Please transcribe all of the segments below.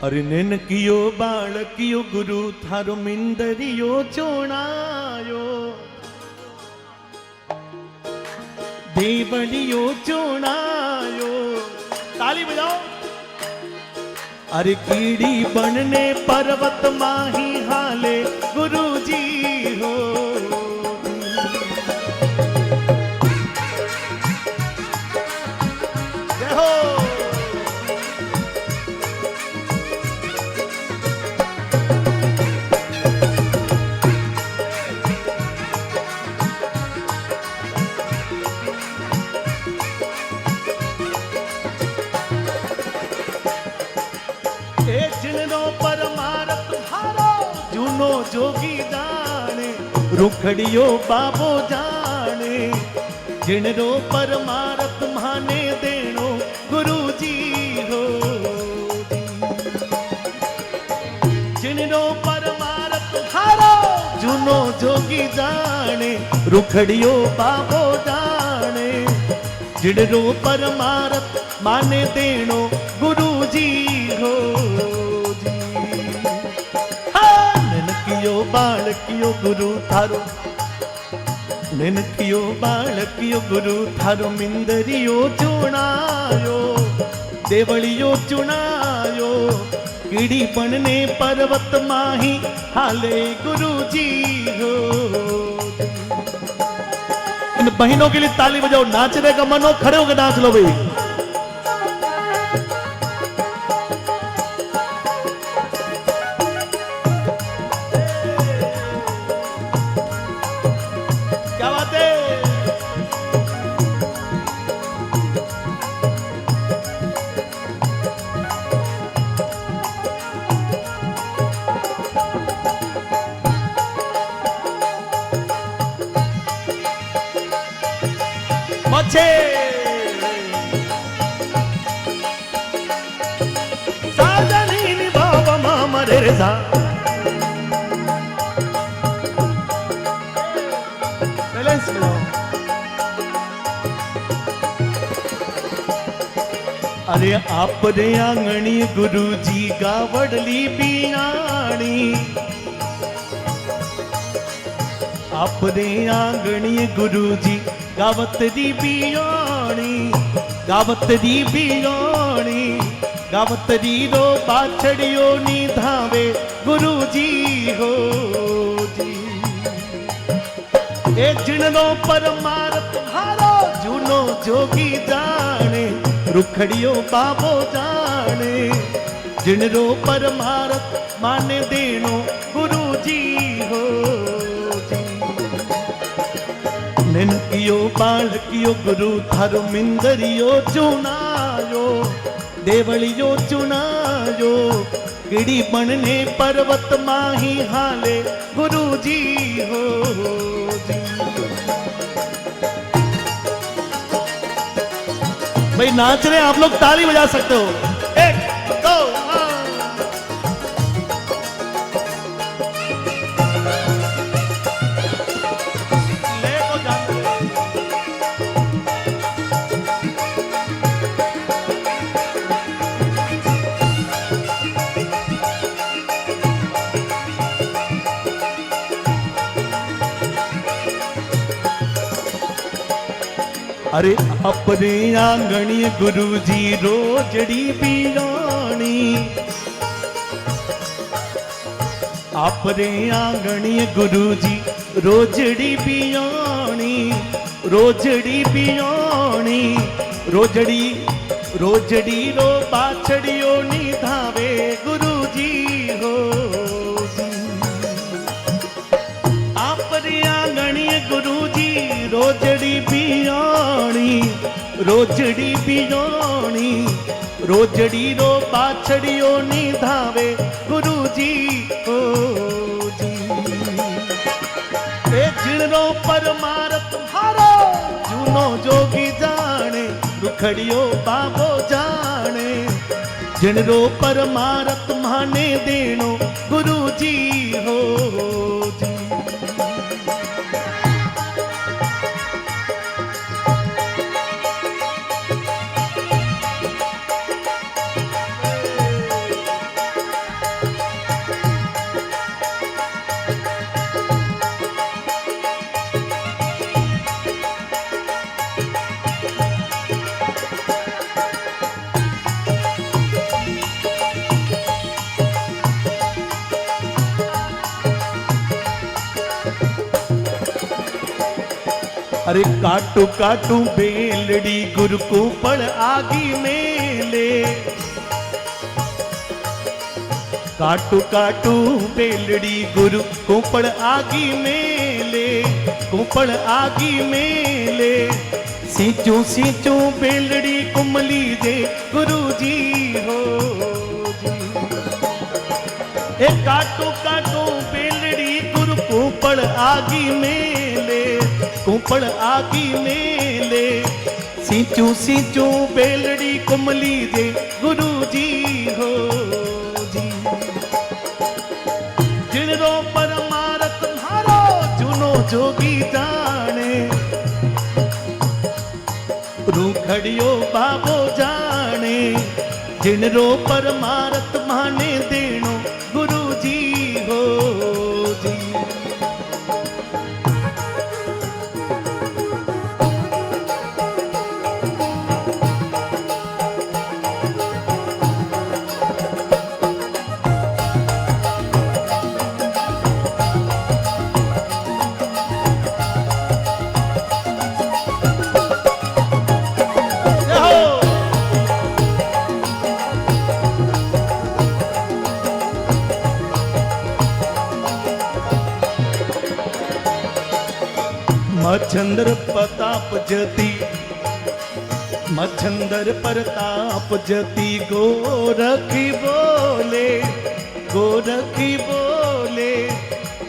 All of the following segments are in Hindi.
अरे नेनकियो बाळकियो गुरु थारो मिंदरियो चोणायो देवलियो चोणायो ताली बजाओ। अरे कीड़ी बनने पर्वत माही हाले गुरुजी हो जय हो। जोगी जाने रुखड़ियो बाबो जाने जिनरो परमारथ माने देनो गुरुजी हो जिनरो परमारथ हारो जुनो जोगी जाने रुखड़ियो बाबो जाने जिनरो परमारथ माने देनो गुरुजी हो। बाळकियो गुरु थारो नेनकियो बाळकियो गुरु थारो मिंदरियो चुनायो देवलियो चुनायो कीड़ी बनने पर्वत माही हाले गुरुजी हो। इन बहनों के लिए ताली बजाओ, नाचने का मन हो खड़े होकर नाच लो भाई। साजनी बाबा मामा रे सा बैलेंस मिलाओ। अरे आप रे आंगणी गुरुजी गावड़ली बियाणी आप रे आंगणी गुरुजी गावत दी बियाणी गावत दी बियाणी गावत दी रो बाछड़ियो नी धावे गुरुजी हो जी। ए जिनो परमारथ हारो जुनो जोगी जाने रुखड़ियो बाबो जाने जिनरो परमारथ माने देनो गुरुजी हो। नेनकियो बाळकियो गुरु थारो मिंदरियो चुनायो देवलियो चुनायो कीड़ी बनने पर्वत माही हाले गुरुजी हो। भाई नाच रहे आप लोग, ताली बजा सकते हो। एक दो अरे अपने आंगणी गुरुजी रोजड़ी बियाणी अपने आंगणी गुरुजी रोजड़ी बियाणी रोजड़ी बियाणी रोजड़ी रोजड़ी रो बाछड़ियो नी धावे गुरुजी हो। अपने आंगणी गुरुजी रोजड़ी बियाणी रोजड़ी बियाणी रोजड़ी रो बाछड़ियो नी धावे गुरुजी हो जी। ए जिनो परमारथ हारो जुनो जोगी जाने रुखड़ियो बाबो जाने जिनरो परमारथ माने देनो गुरुजी हो जी। अरे काटू काटू बेलड़ी गुरु को पड़ आगी मेले, काटू काटू बेलड़ी गुरु को पड़ आगी मेले, को पड़ आगी मेले। सींचू सींचू बेलड़ी कुमली दे गुरु जी हो जी। ए काटू काटू बेलड़ी गुरु को पड़ आगी मेले, को पड़ आगी मेले। सींचू सींचू बेलड़ी कुमली दे गुरु जी हो जी। जिणरो परमारथ मारो जुनो जोगी जाने, रूखड़ियो बाबो जाने। जिणरो परमारथ माने देणो गुरु जी हो जी। मच्छंदर प्रताप जति, मच्छंदर प्रताप जति गोरखी बोले, गोरखी बोले।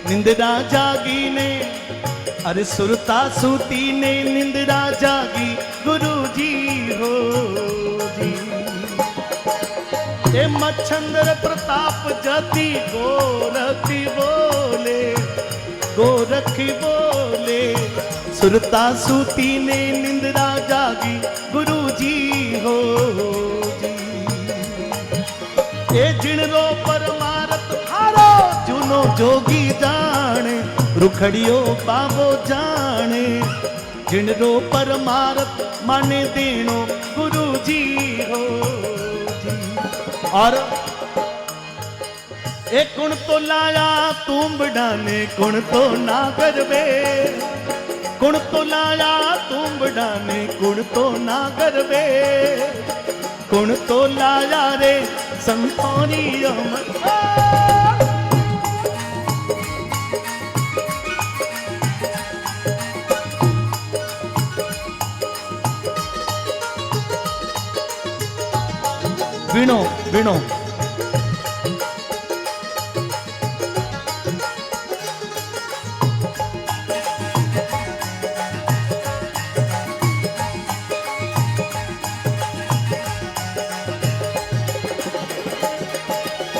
निंद्रा जागी ने, अरे सुरता सूती ने निंद्रा जागी गुरु जी हो जी। ए मच्छंदर प्रताप जति गोरखी बोले, गोरखी बोले। सुरता सूती ने निंद्रा जागी गुरु जी हो जी। ए जिणरो परमारथ हारो जुनो जोगी जाने, रुखड़ियो बाबो जाने। जिणरो परमारथ माने देणो गुरु जी हो जी। और ए कुण तो लाया तुंबड़ा ने, कुण तो ना करवे। कुण तो लाया तुंबड़ा ने, कुण तो ना करवे। कुण तो लाया रे संतोरी अमर। विनो विनो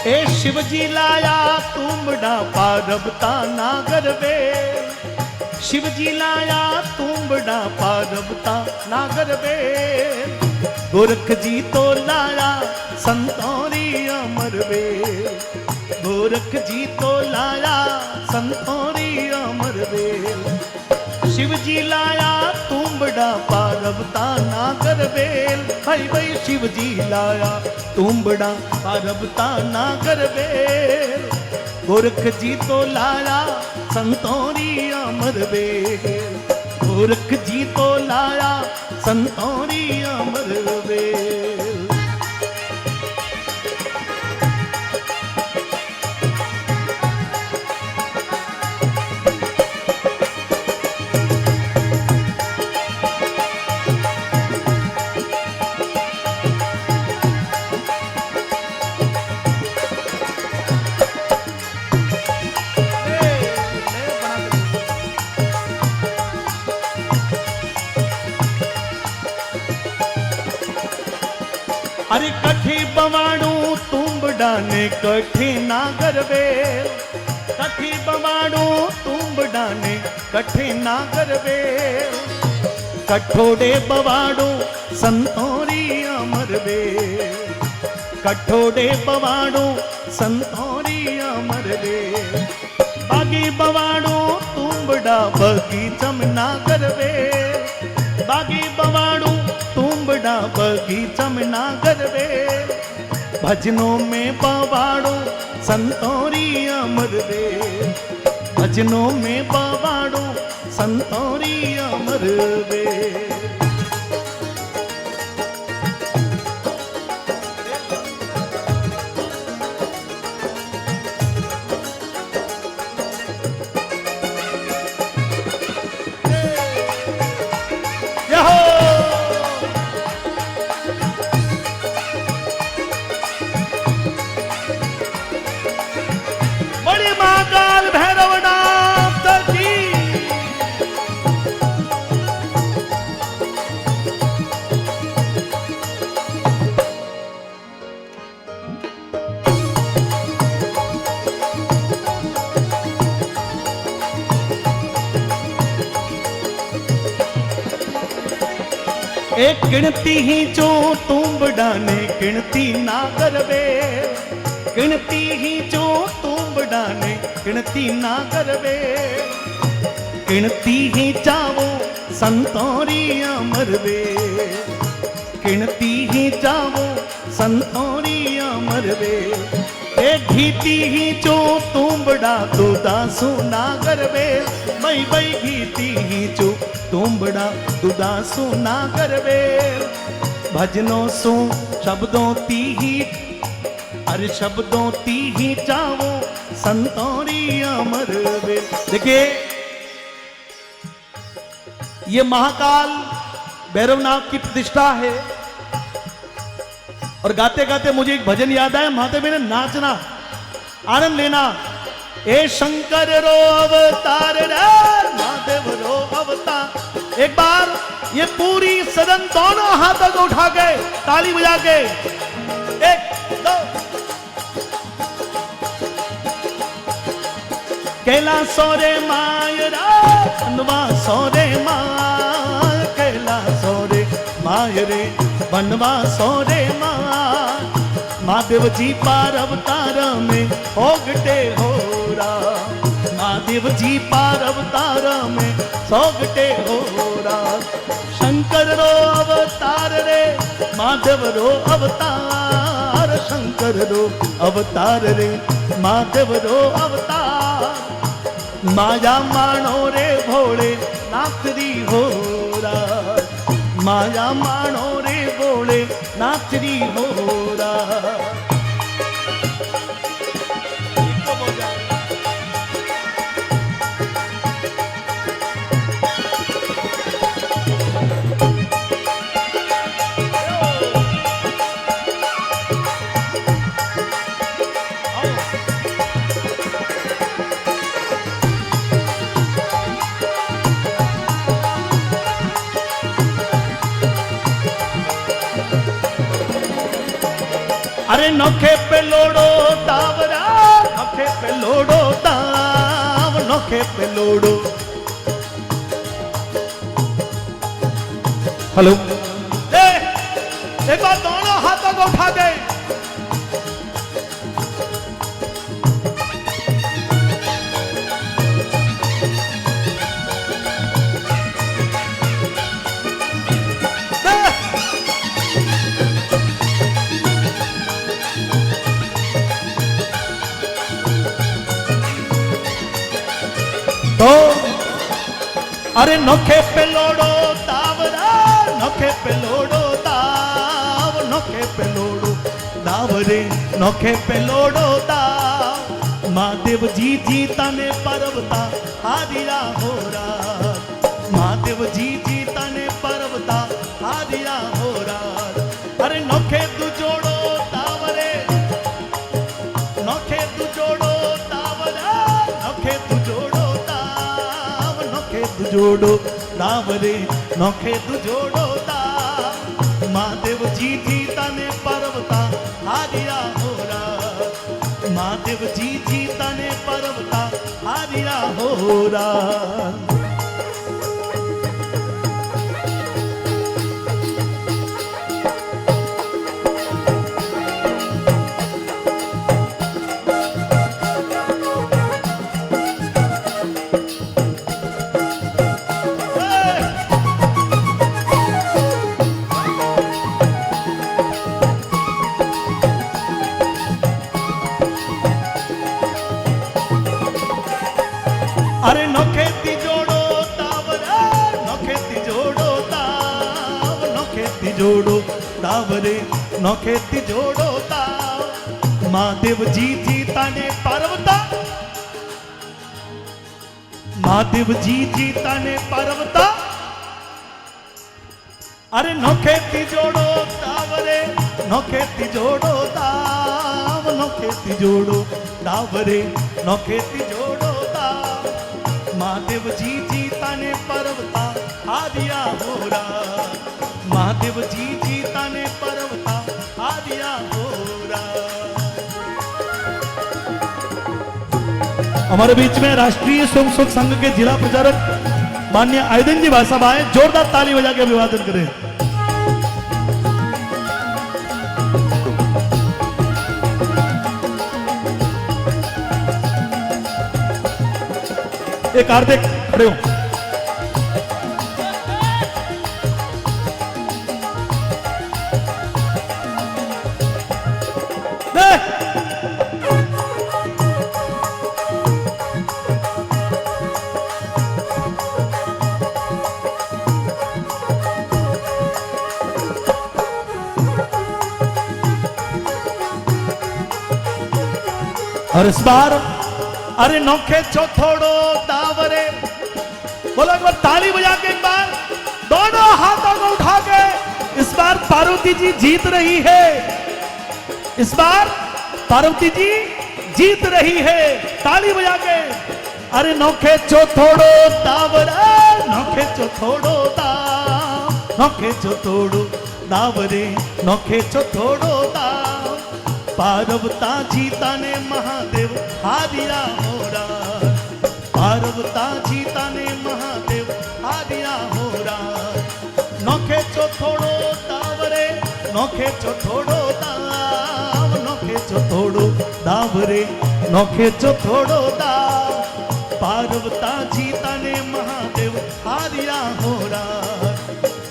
ए शिवजी लाया तुंबड़ा पारबता नागर वे। शिवजी लाया तुंबड़ा पारबता नागर वे। गोरख जी तो लाया संतोरी अमर वे। गोरख जी तो लाया संतोरी अमर वे। शिवजी लाया तुंबड़ा पारबता नागर वेल। भाई भाई शिवजी लाया तुंबड़ा पारबता नागर वेल। गोरख जी तो लाया संतोरी अमर वेल। गोरख जी तो लाया संतोरी अमर वेल। अरे कठी बवाड़ू तुंबड़ा ने कठी नागर वेल। कठी बवाड़ू तुंबड़ा ने कठी नागर वेल। कठोड़े बवाड़ू संतोरी अमर वेल। कठोड़े बवाड़ू संतोरी अमर वेल। बागी बवाड़ू तुंबड़ा बगीचम नागर वेल। बागी बवाड़ू तुंबड़ा बगीचा में नागर वेल। भजनों में बवाड़ो संतोरी अमर वेल। भजनों में बवाड़ो संतोरी अमर वे। बड़ी महाकाल भैरव नाथ की। एक गिनती ही जो तुम बढ़ाने गिनती ना करवे, गिनती ही जो तुम बढ़ाने गिनती ना करवे, गिनती ही जावो संतोरी अमर वे, गिनती ही जावो संतोरी अमर वे। एक घीती ही जो तुम बड़ा तो दासो ना करवे, मई बई घीती ही जो तुम बड़ा दुदासो ना करवे। भजनों सो शब्दों ती ही, अरे शब्दों ती ही जाओ संतोरी अमर वे। देखिए ये महाकाल भैरवनाथ की प्रतिष्ठा है। और गाते गाते मुझे एक भजन याद आया, माते मैंने नाचना, आनंद लेना। ए शंकर रो अवतार रे, महादेव रो अवतार। एक बार ये पूरी सदन दोनों हाथों को उठा के ताली बजा के, एक दो। कैला सोरे मायरा बनवा सोरे माय, कैला सोरे मायरे बनवा सोरे माय। महादेव जी पार अवतार में सोगटे हो रहा, महादेव जी पार अवतार में सोगटे हो रहा। शंकर रो अवतार रे, महादेव रो अवतार, शंकर रो अवतार रे, महादेव रो अवतार। माया मानो रे भोले नाथ दी हो रहा, माया मानो रे भोले नाथ दी हो रहा। अरे नोखे पे लोड़ो तावरा, नोखे पे लोड़ो ताव, नोखे पे लोड़ो। हेलो, एक बार दोनों हाथों को उठा दे। तो अरे नोखे पे लोड़ो तावरा, नोखे पे लोड़ो ताव, नोखे पे लोड़ो ताव रे, नोखे पे लोड़ो ताव। महादेव जी जीता ने पर्वता हारिया हो रहा, महादेव जी जीता ने पर्वता हारिया हो रहा। अरे नोखे तू जोड़ो तावरे, नोखे तू जोड़ो तावरा, नोखे तू जोड़ो जोड़ो दावरे, नोखे तू जोड़ो दा। महादेव जी जीता ने पर्वता हारिया हो रहा, महादेव जी जीता ने पर्वता हारिया हो रहा। अरे नौखेती जोड़ो ताव रे, नौखेती जोड़ो ताव, नौखेती जोड़ो ताव रे, नौखेती जोड़ो ताव। महादेव जी जीता ने पार्वता, महादेव जी जीता ने पार्वता। अरे नौखेती जोड़ो ताव रे, नौखेती जोड़ो ताव, नौखेती जोड़ो ताव रे, नौखेती जोड़ो ताव। महादेव जी जीता ने पर्वता आदिया होरा, महादेव जी जीता ने पर्वता आदिया होरा। हमारे बीच में राष्ट्रीय स्वयं सेवक संघ के जिला प्रचारक माननीय आयुधन जी भाई साहब आए, जोरदार ताली बजा के अभिवादन करें। एक हार्दिक खड़े हो। और इस बार अरे नौखे चौथोड़ो दावरे, बोलो एक बार ताली बजा के, एक बार दोनों हाथों को उठा के। इस बार पार्वती जी जीत रही है, इस बार पार्वती जी जीत रही है, ताली बजा के। अरे नौखे चौथोड़ो दावरे, नौखे चौथोड़ो दाव, नौखे चौथोड़ो दावरे, नौखे चौथोड़ो दाव। पार्वता जीता ने महादेव हादिया होरा, पार्वता जीता ने महादेव हादिया होरा। नौखे चौथोड़ो दावरे, नौखे चौथोड़ो दाव, नौखे चौथोड़ो दावरे, नौखे चौथोड़ो दाव। पार्वता जीता ने महादेव हादिया होरा,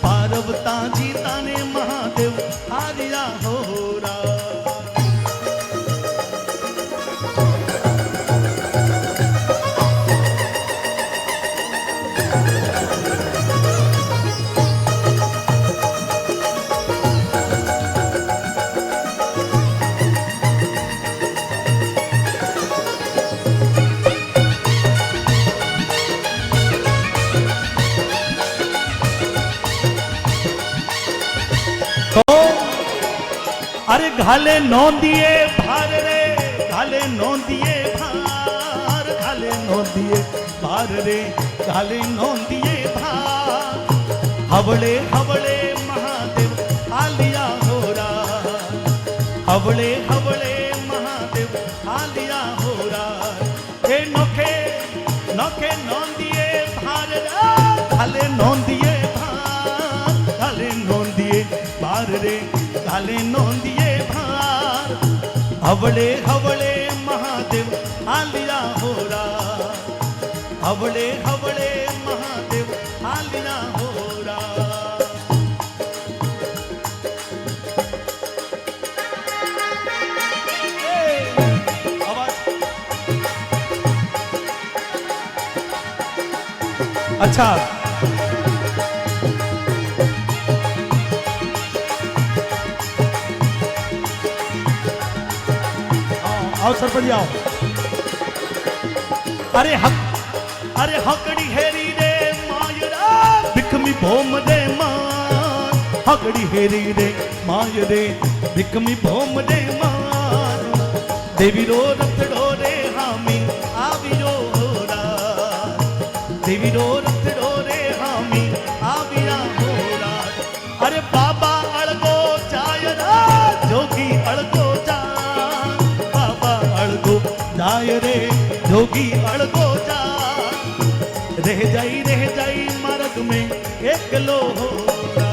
पार्वता जीता ने महादेव हादिया होरा। अरे घाले नौंदिए भार रे, घाले नौंदिए भार, घाले नौंदिए भार रे, घाले नौंदिए भार। हवड़े हवड़े महादेव आलिया होरा, हवड़े हवड़े महादेव आलिया होरा। हे नौखे नौखे नौंदिए भार रे, घाले नौंदिए भार, घाले नौंदिए भार रे, घाले नौंदिए भार। हवड़े हवड़े महादेव आलिया होरा, हवड़े हवड़े महादेव आलिया होरा। अच्छा आओ सरपंच आओ। अरे हकड़ी हेरी रे मायरा, बिकमी भोम रे मान। हकड़ी हेरी रे माय रे, बिकमी भोम रे मान। देवी रो रतड़ो रे हामी आवियो होरा, देवी रो रतड़ो रे हामी आविया होरा। अरे बाबा अड़गो जायरा, जोगी अड़गो जाय रे, जोगी अड़गो जा। रह जाई मर्ग में एक लो होरा,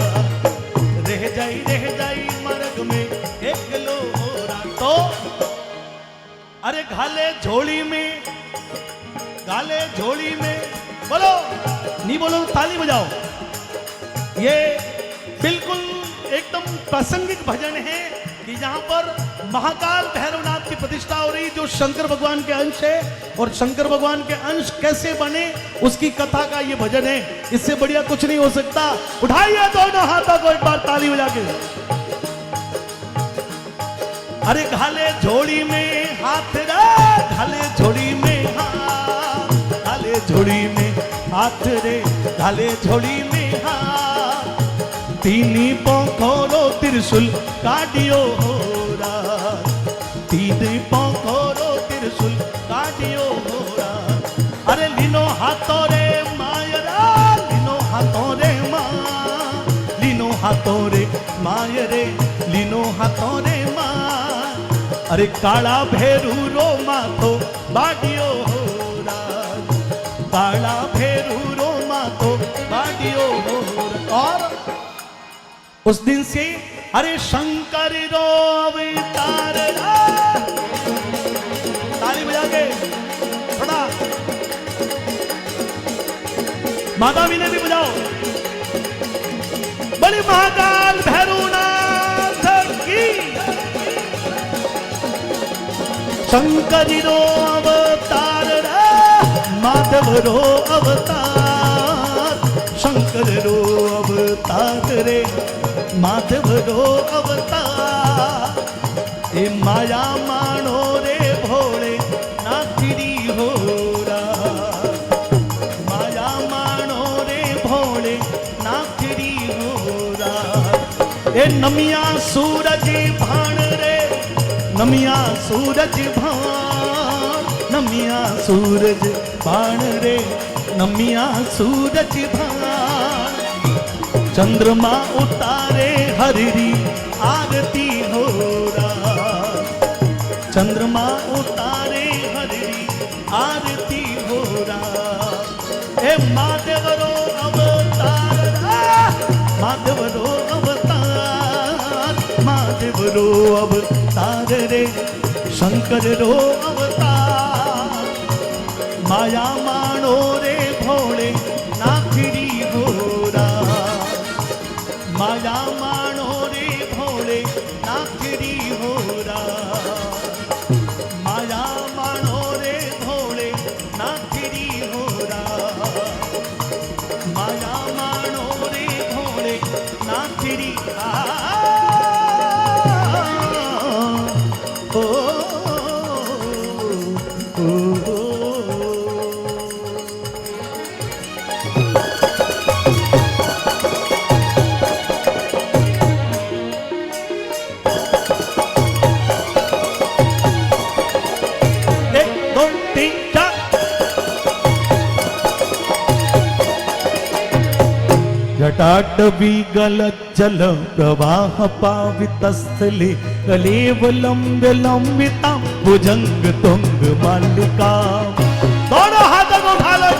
रह जाई मर्ग में एक लो होरा। तो अरे घाले झोली में, घाले झोली में, बोलो नहीं बोलो ताली बजाओ। ये बिल्कुल एकदम प्रासंगिक भजन है कि जहां पर महाकाल भैरवनाथ की प्रतिष्ठा हो रही जो शंकर भगवान के अंश है, और शंकर भगवान के अंश कैसे बने उसकी कथा का ये भजन है। इससे बढ़िया कुछ नहीं हो सकता। उठाइए दोनों हाथों को एक बार ताली बजा के। अरे घाले झोली में हाथ रे, घाले झोली में हाथ, घाले झोली में हाथ रे, घाले झोली में हाथ। तीनी पोखरो त्रिशूल काटियो हो रात, तीनी पोखरो त्रिशूल काटियो हो रात। अरे लीनो हाथों रे मायरा, लीनो हाथों रे माँ, लीनो हाथों रे मायरे, लीनो हाथों रे माँ। अरे काला भेरू रो माथो बाडियो हो रात, काला भेरू रो माथो बाडियो हो रात। और उस दिन से अरे शंकर रो अवतार, ताली बजा के थोड़ा माता भी ने भी बजाओ। बड़ी महाकाल भैरवनाथ की, शंकर रो अवतार रे, माधव रो अवतार, शंकर रो अवतार रे, माधव रो अवतार। ए माया मानो रे भोले नाथरी हो रात, माया मानो रे भोले नाथरी हो रात। ए नमिया सूरज भान रे, नमिया सूरज भान, नमिया सूरज भान रे, नमिया सूरज भान। चंद्रमा उतारे हरिरी आरती हो रात, चंद्रमा उतारे हरिरी आरती हो रात। ए माधव रो अवतार, माधव रो अवतार, माधव रो अवतार रे, शंकर रो अवतार। माया मानो रे भोले नाथरी हो रात, माया मानो रे भोले नाथरी हो रात, माया मानो रे भोले नाथरी हो रात, माया मानो रे भोले नाथरी। जटाटवी गलज्जल प्रवाह पावितस्थले, कलेवलंब्य लंबिता भुजंग तुंग मालिका। दोनों हाथों को उठा लो।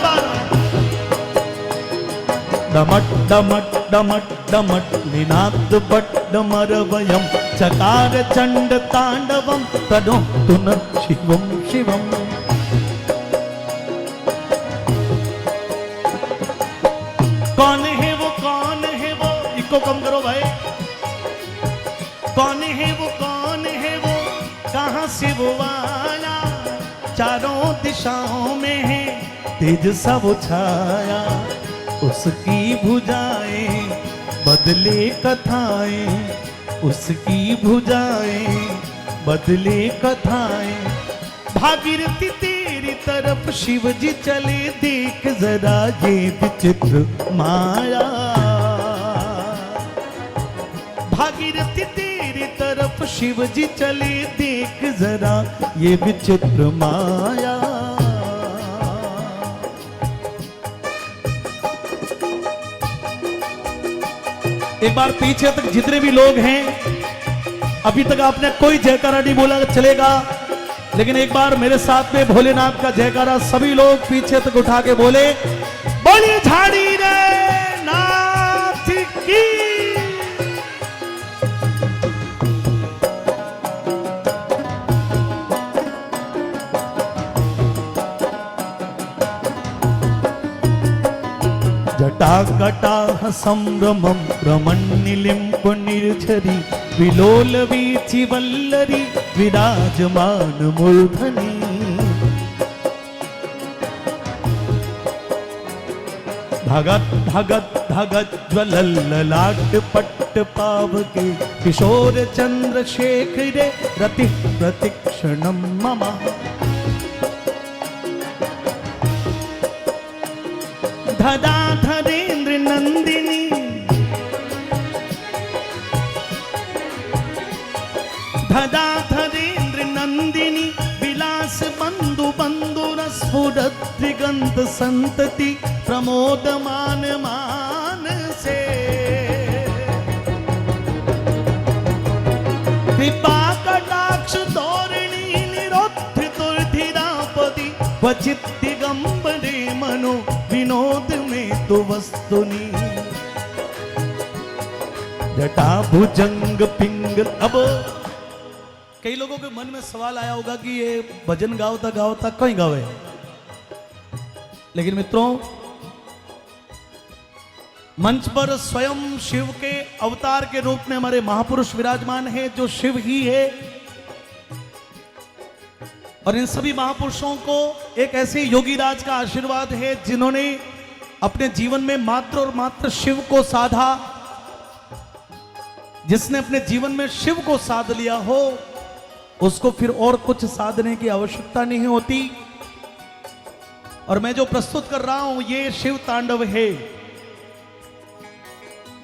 डमट डमट डमट डमट निनाद बट डमरवयम, चकार चंड तांडवम तनो तुन शिवम शिवम। कौन है वो, कौन है वो, इको कम करो भाई। कौन है वो, कौन है वो, कहां से वो आया, चारों दिशाओं में है तेज सा वो छाया। उसकी भुजाएं बदले कथाएं, उसकी भुजाएं बदले कथाएं। भागीरथी तेरी तरफ शिव जी चले, देख जरा ये विचित्र माया। भागीरथी तेरी तरफ शिव जी चले, देख जरा ये विचित्र माया। एक बार पीछे तक जितने भी लोग हैं, अभी तक आपने कोई जयकारा नहीं बोला चलेगा, लेकिन एक बार मेरे साथ में भोलेनाथ का जयकारा सभी लोग पीछे तक उठा के बोले, बोलिए झाड़ी रे नाथ की। जटाकटाह संभ्रमं रमण्यलिम्ब निर्झरी, विलोल वीचि वल्लरी विराजमान मूर्धनि। धगत धगत धगत ज्वलल्ललाट पट्ट पावके किशोर चंद्रशेखरे रति प्रतिक्षणम मम। धदाधरेन्द्र नंदिनी धदाधरेन्द्र नंदिनी विलास बंधु बंधुर स्फुरत दिगंत संतति प्रमोद मान मान से। कृपा कटाक्ष धोरणी निरोधिरापदी क्वचित दिगंबरे मनो विनोद में तो वस्तुनि। जटा भुजंग पिंगल। अब कई लोगों के मन में सवाल आया होगा कि ये भजन गावता गावता कहीं गावे, लेकिन मित्रों मंच पर स्वयं शिव के अवतार के रूप में हमारे महापुरुष विराजमान है, जो शिव ही है। और इन सभी महापुरुषों को एक ऐसे योगी राज का आशीर्वाद है जिन्होंने अपने जीवन में मात्र और मात्र शिव को साधा। जिसने अपने जीवन में शिव को साध लिया हो उसको फिर और कुछ साधने की आवश्यकता नहीं होती। और मैं जो प्रस्तुत कर रहा हूं ये शिव तांडव है।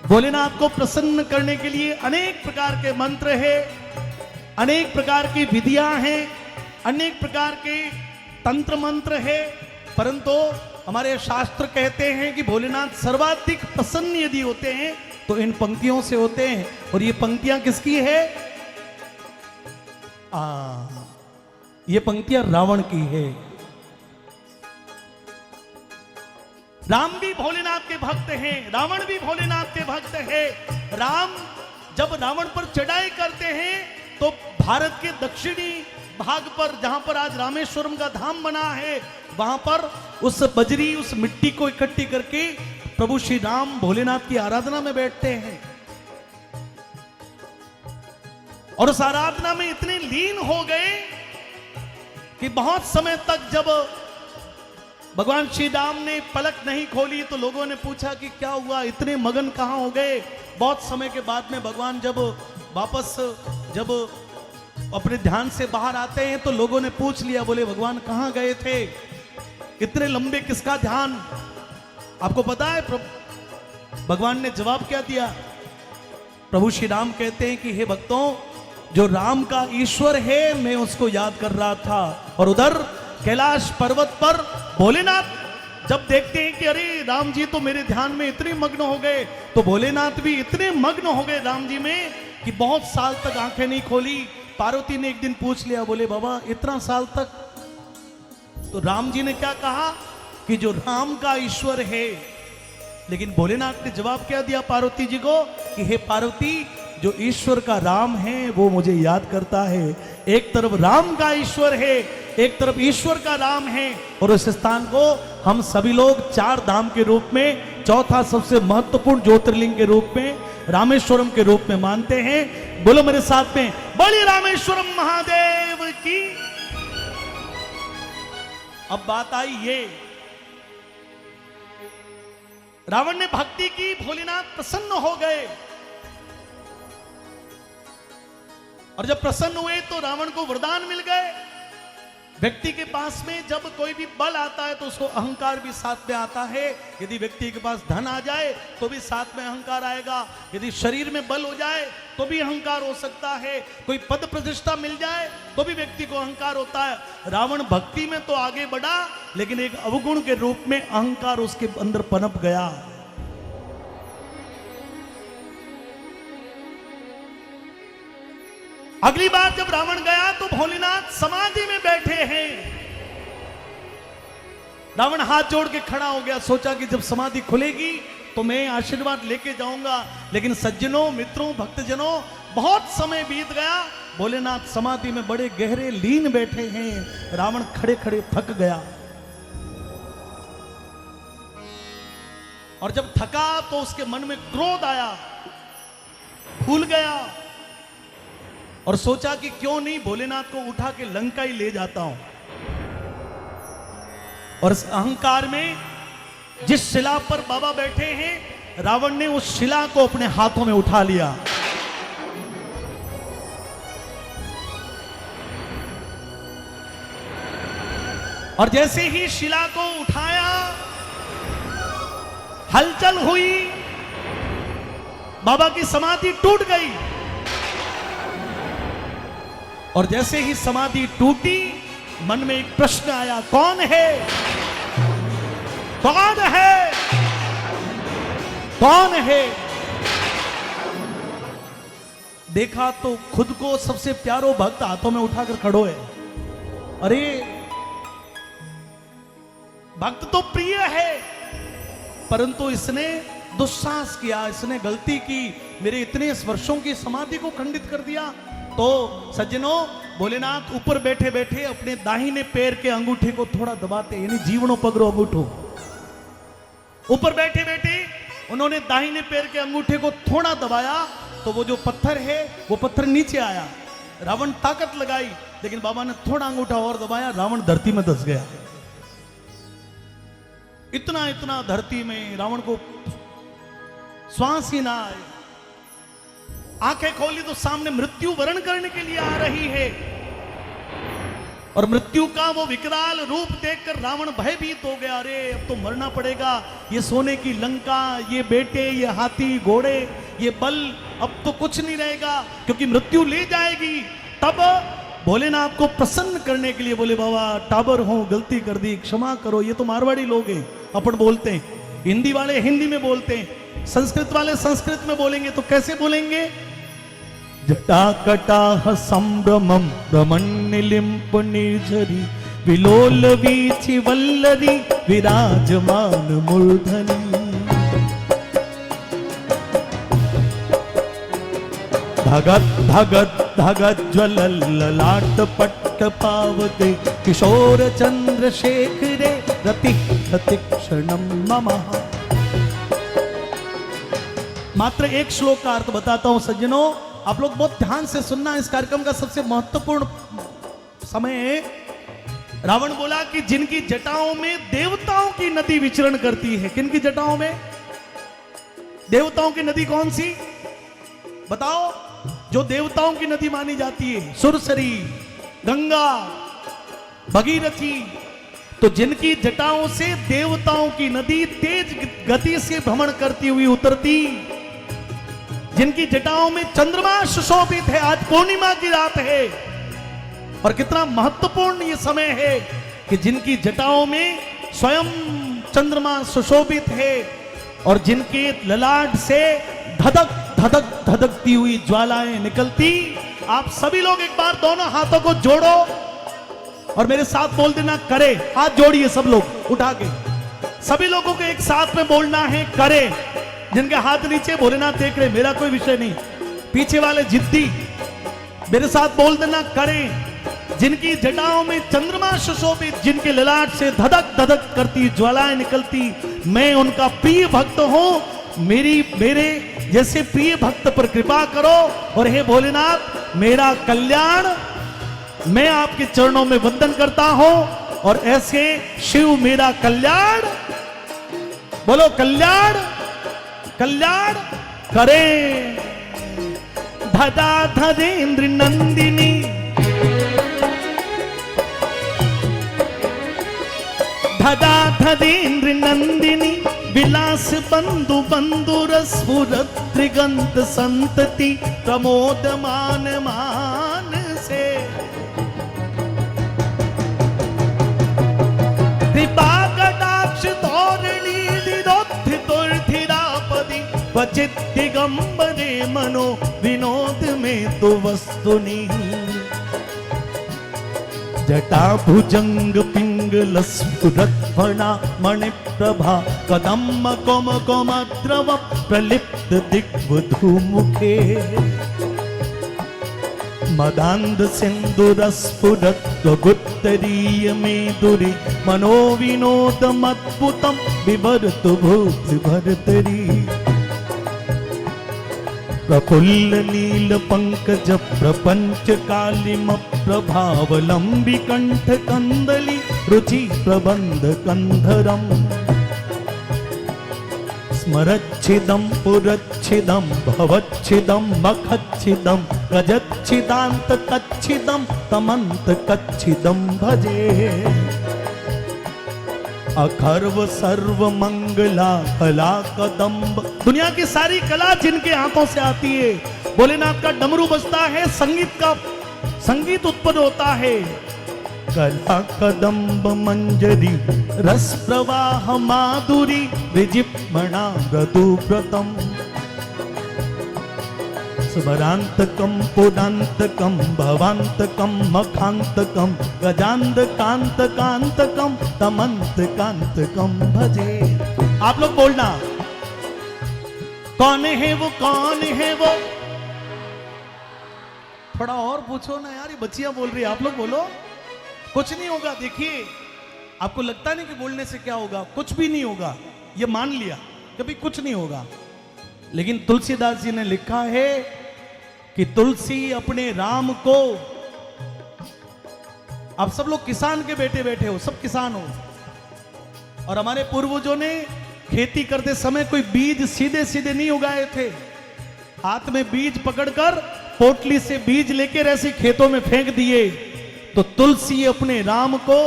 भोलेनाथ को प्रसन्न करने के लिए अनेक प्रकार के मंत्र है, अनेक प्रकार की विधियां हैं, अनेक प्रकार के तंत्र मंत्र है, परंतु हमारे शास्त्र कहते हैं कि भोलेनाथ सर्वाधिक प्रसन्न यदि होते हैं तो इन पंक्तियों से होते हैं। और ये पंक्तियां किसकी है? ये पंक्तियां रावण की है। राम भी भोलेनाथ के भक्त हैं, रावण भी भोलेनाथ के भक्त है। राम जब रावण पर चढ़ाई करते हैं तो भारत के दक्षिणी भाग पर, जहां पर आज रामेश्वरम का धाम बना है, वहां पर उस बजरी, उस मिट्टी को इकट्ठी करके प्रभु श्री राम भोलेनाथ की आराधना में बैठते हैं। और उस आराधना में इतने लीन हो गए कि बहुत समय तक जब भगवान श्री राम ने पलक नहीं खोली तो लोगों ने पूछा कि क्या हुआ, इतने मगन कहां हो गए। बहुत समय के बाद में भगवान जब वापस जब अपने ध्यान से बाहर आते हैं तो लोगों ने पूछ लिया, बोले भगवान कहां गए थे, इतने लंबे किसका ध्यान। आपको पता है भगवान ने जवाब क्या दिया? प्रभु श्री राम कहते हैं कि हे भक्तों, जो राम का ईश्वर है मैं उसको याद कर रहा था। और उधर कैलाश पर्वत पर भोलेनाथ जब देखते हैं कि अरे राम जी तो मेरे ध्यान में इतने मग्न हो गए, तो भोलेनाथ भी इतने मग्न हो गए राम जी में कि बहुत साल तक आंखें नहीं खोली। पार्वती ने एक दिन पूछ लिया, बोले बाबा इतना साल तक? तो राम जी ने क्या कहा कि जो राम का ईश्वर है। लेकिन भोलेनाथ ने जवाब क्या दिया पार्वती जी को कि हे पार्वती, जो ईश्वर का राम है वो मुझे याद करता है। एक तरफ राम का ईश्वर है, एक तरफ ईश्वर का राम है। और उस स्थान को हम सभी लोग चार धाम के रूप में, चौथा सबसे महत्वपूर्ण ज्योतिर्लिंग के रूप में, रामेश्वरम के रूप में मानते हैं। बोलो मेरे साथ में, बोलिए रामेश्वरम महादेव की। अब बात आई ये, रावण ने भक्ति की, भोलेनाथ प्रसन्न हो गए। और जब प्रसन्न हुए तो रावण को वरदान मिल गए। व्यक्ति के पास में जब कोई भी बल आता है तो उसको अहंकार भी साथ में आता है। यदि व्यक्ति के पास धन आ जाए तो भी साथ में अहंकार आएगा। यदि शरीर में बल हो जाए तो भी अहंकार हो सकता है। कोई पद प्रतिष्ठा मिल जाए तो भी व्यक्ति को अहंकार होता है। रावण भक्ति में तो आगे बढ़ा, लेकिन एक अवगुण के रूप में अहंकार उसके अंदर पनप गया। अगली बार जब रावण गया तो भोलेनाथ समाधि में बैठे हैं। रावण हाथ जोड़ के खड़ा हो गया, सोचा कि जब समाधि खुलेगी तो मैं आशीर्वाद लेके जाऊंगा। लेकिन सज्जनों, मित्रों, भक्तजनों, बहुत समय बीत गया। भोलेनाथ समाधि में बड़े गहरे लीन बैठे हैं। रावण खड़े खड़े थक गया। और जब थका तो उसके मन में क्रोध आया, फूल गया। और सोचा कि क्यों नहीं भोलेनाथ को उठा के लंका ही ले जाता हूं। और इस अहंकार में जिस शिला पर बाबा बैठे हैं, रावण ने उस शिला को अपने हाथों में उठा लिया। और जैसे ही शिला को उठाया, हलचल हुई, बाबा की समाधि टूट गई। और जैसे ही समाधि टूटी, मन में एक प्रश्न आया, कौन है, कौन है, कौन है? देखा तो खुद को सबसे प्यारो भक्त हाथों में उठाकर खड़ो है। अरे भक्त तो प्रिय है, परंतु इसने दुस्साहस किया, इसने गलती की, मेरे इतने वर्षों की समाधि को खंडित कर दिया। तो सज्जनों, भोलेनाथ ऊपर बैठे बैठे अपने दाहिने पैर के अंगूठे को थोड़ा दबाते, यानी जीवनो पगरो अंगूठो। ऊपर बैठे बैठे उन्होंने दाहिने पैर के अंगूठे को थोड़ा दबाया, तो वो जो पत्थर है वो पत्थर नीचे आया। रावण ताकत लगाई, लेकिन बाबा ने थोड़ा अंगूठा और दबाया, रावण धरती में धंस गया। इतना इतना धरती में रावण को श्वास ही ना आए। आंखें खोली तो सामने मृत्यु वरण करने के लिए आ रही है। और मृत्यु का वो विकराल रूप देखकर रावण भयभीत हो गया। अरे अब तो मरना पड़ेगा, ये सोने की लंका, ये बेटे, ये हाथी घोड़े, ये बल, अब तो कुछ नहीं रहेगा, क्योंकि मृत्यु ले जाएगी। तब भोलेनाथ को प्रसन्न करने के लिए बोले, बाबा टाबर हो, गलती कर दी, क्षमा करो। ये तो मारवाड़ी लोग हैं, अपन बोलते हैं, हिंदी वाले हिंदी में बोलते हैं, संस्कृत वाले संस्कृत में बोलेंगे, तो कैसे बोलेंगे? जटाकटाह संभ्रमं रमण्यलिम्प निर्झरी विलोल वीचि वल्लरी विराजमान मूर्धनि। धगत धगत धगत ज्वलल ललाट पट्ट पावते किशोर चंद्रशेखरे रति प्रतिक्षणम ममः। मात्र एक श्लोक का अर्थ बताता हूं सज्जनों, आप लोग बहुत ध्यान से सुनना। इस कार्यक्रम का सबसे महत्वपूर्ण समय है। रावण बोला कि जिनकी जटाओं में देवताओं की नदी विचरण करती है। किनकी जटाओं में? देवताओं की नदी कौन सी बताओ? जो देवताओं की नदी मानी जाती है, सुरसरी, गंगा, भगीरथी। तो जिनकी जटाओं से देवताओं की नदी तेज गति से भ्रमण करती हुई उतरती, जिनकी जटाओं में चंद्रमा सुशोभित है। आज पूर्णिमा की रात है और कितना महत्वपूर्ण ये समय है कि जिनकी जटाओं में स्वयं चंद्रमा सुशोभित है और जिनके ललाट से धधक धधक धधकती हुई ज्वालाएं निकलती। आप सभी लोग एक बार दोनों हाथों को जोड़ो और मेरे साथ बोल देना, करे। हाथ जोड़िए सब लोग उठा के, सभी लोगों को एक साथ में बोलना है, करे। जिनके हाथ नीचे, भोलेनाथ देख रहे, मेरा कोई विषय नहीं। पीछे वाले जिद्दी, मेरे साथ बोल देना, करें। जिनकी जटाओं में चंद्रमा सुशोभित, जिनके ललाट से धधक धधक करती ज्वालाएं निकलती, मैं उनका प्रिय भक्त हूं। मेरे जैसे प्रिय भक्त पर कृपा करो। और हे भोलेनाथ, मेरा कल्याण, मैं आपके चरणों में वंदन करता हूं। और ऐसे शिव मेरा कल्याण, बोलो कल्याण कल्याण करे। धदा धरेन्द्र नंदिनी, धदा धरेन्द्र नंदिनी, विलास बंधु बंधु रसफुरत त्रिगंत संतति प्रमोद मान मान से। कृपा कटाक्ष धोरणी दिरोधि दुर्धिरापदि क्वचित दिगंबरे मनो विनोद में तो वस्तुनि। जटा भुजंग पिंगल स्फुरत फणा मणिप्रभा कदम्ब कोम कोमद्रव प्रलिप्त दिग्वधू मुखे। मदांध सिंधुर स्फुरत गुत्तरीय मेदुरी मनोविनोदम अद्भुतम बिभर्तु भूति भर्तरी। प्रफुल्ल नील पंकज प्रपंच कालिम प्रभावलंबी कंठ कंदली रुचि प्रबंध कंधरम स्मरच्छिदं पुरच्छिदं भवच्छिदं मखच्छिदं गजच्छिदांत कच्छिदं तमंत कच्छिदं भजे अखर्व सर्व मंगला कला कदम्ब। दुनिया की सारी कला जिनके हाथों से आती है, भोलेनाथ का डमरू बजता है, संगीत उत्पन्न होता है। कला कदम्ब मंजरी रस प्रवाह माधुरी विजिप्मणा मृदुव्रतम स्मरांतकम पुरांतकम भवांतकम मखांतकम गजांतकांतकांतकम तमंतकांतकम भजे। आप लोग बोलना, कौन है वो, कौन है वो? थोड़ा और पूछो ना यार, ये बच्चियां बोल रही है, आप लोग बोलो। कुछ नहीं होगा, देखिए आपको लगता नहीं कि बोलने से क्या होगा, कुछ भी नहीं होगा, ये मान लिया कभी कुछ नहीं होगा। लेकिन तुलसीदास जी ने लिखा है कि तुलसी अपने राम को, आप सब लोग किसान के बेटे बैठे हो, सब किसान हो, और हमारे पूर्वजों ने खेती करते समय कोई बीज सीधे सीधे नहीं उगाए थे, हाथ में बीज पकड़कर पोटली से बीज लेकर ऐसे खेतों में फेंक दिए। तो तुलसी अपने राम को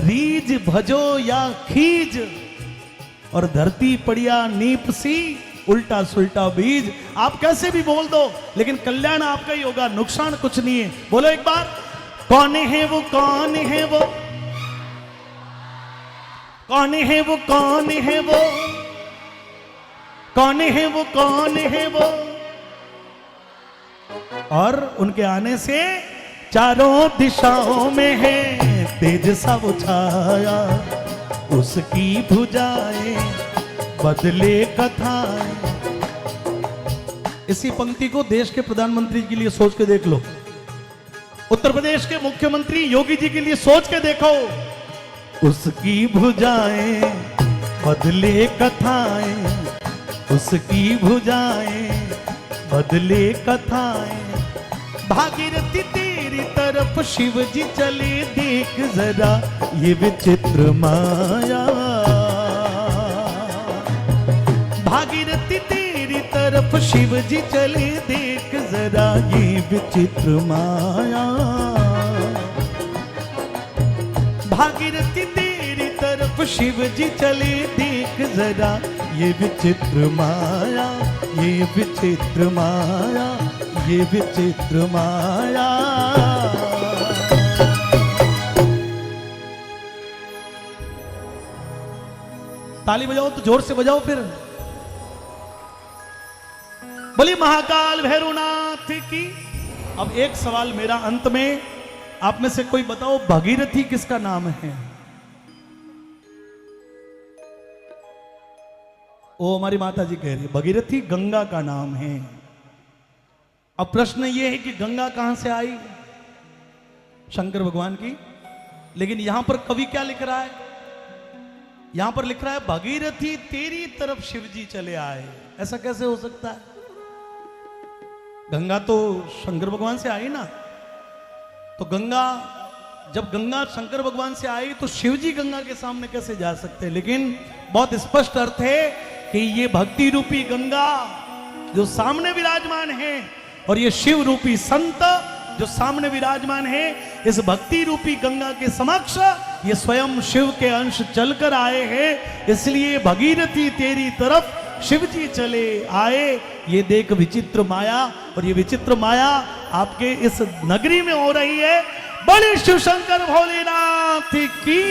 रीज भजो या खीज, और धरती पड़िया नीप सी उल्टा सुल्टा बीज। आप कैसे भी बोल दो, लेकिन कल्याण आपका ही होगा, नुकसान कुछ नहीं है। बोलो एक बार, कौन है वो, कौन है वो, कौन है वो, कौन है वो, कौन है वो, कौन है वो? और उनके आने से चारों दिशाओं में है तेज सा वो छाया, उसकी भुजाएं बदले कथाएं। इसी पंक्ति को देश के प्रधानमंत्री के लिए सोच के देख लो, उत्तर प्रदेश के मुख्यमंत्री योगी जी के लिए सोच के देखो। उसकी भुजाएं बदले कथाएं, उसकी भुजाएं बदले कथाएं। भागीरथी तेरी तरफ शिव जी चले, देख जरा ये विचित्र माया। भागीरथी तेरी तरफ शिव जी चले, देख जरा ये विचित्र माया। भागीरथी तेरी तरफ शिव जी चले, देख जरा ये विचित्र माया, ये विचित्र माया, ये विचित्र माया। ताली बजाओ तो जोर से बजाओ फिर। बोली महाकाल भैरवनाथ की। अब एक सवाल मेरा अंत में, आप में से कोई बताओ भागीरथी किसका नाम है? वो हमारी माता जी कह रही, भगीरथी गंगा का नाम है। अब प्रश्न ये है कि गंगा कहां से आई? शंकर भगवान की। लेकिन यहां पर कवि क्या लिख रहा है? यहां पर लिख रहा है भगीरथी तेरी तरफ शिवजी चले आए। ऐसा कैसे हो सकता है? गंगा तो शंकर भगवान से आई ना, तो गंगा, जब गंगा शंकर भगवान से आई तो शिवजी गंगा के सामने कैसे जा सकते हैं? लेकिन बहुत स्पष्ट अर्थ है कि ये भक्ति रूपी गंगा जो सामने विराजमान है, और ये शिव रूपी संत जो सामने विराजमान है, इस भक्ति रूपी गंगा के समक्ष ये स्वयं शिव के अंश चलकर आए हैं। इसलिए भगीरथी तेरी तरफ शिवजी चले आए। ये देख विचित्र माया, और ये विचित्र माया आपके इस नगरी में हो रही है। बड़े शिव शंकर भोलेनाथ की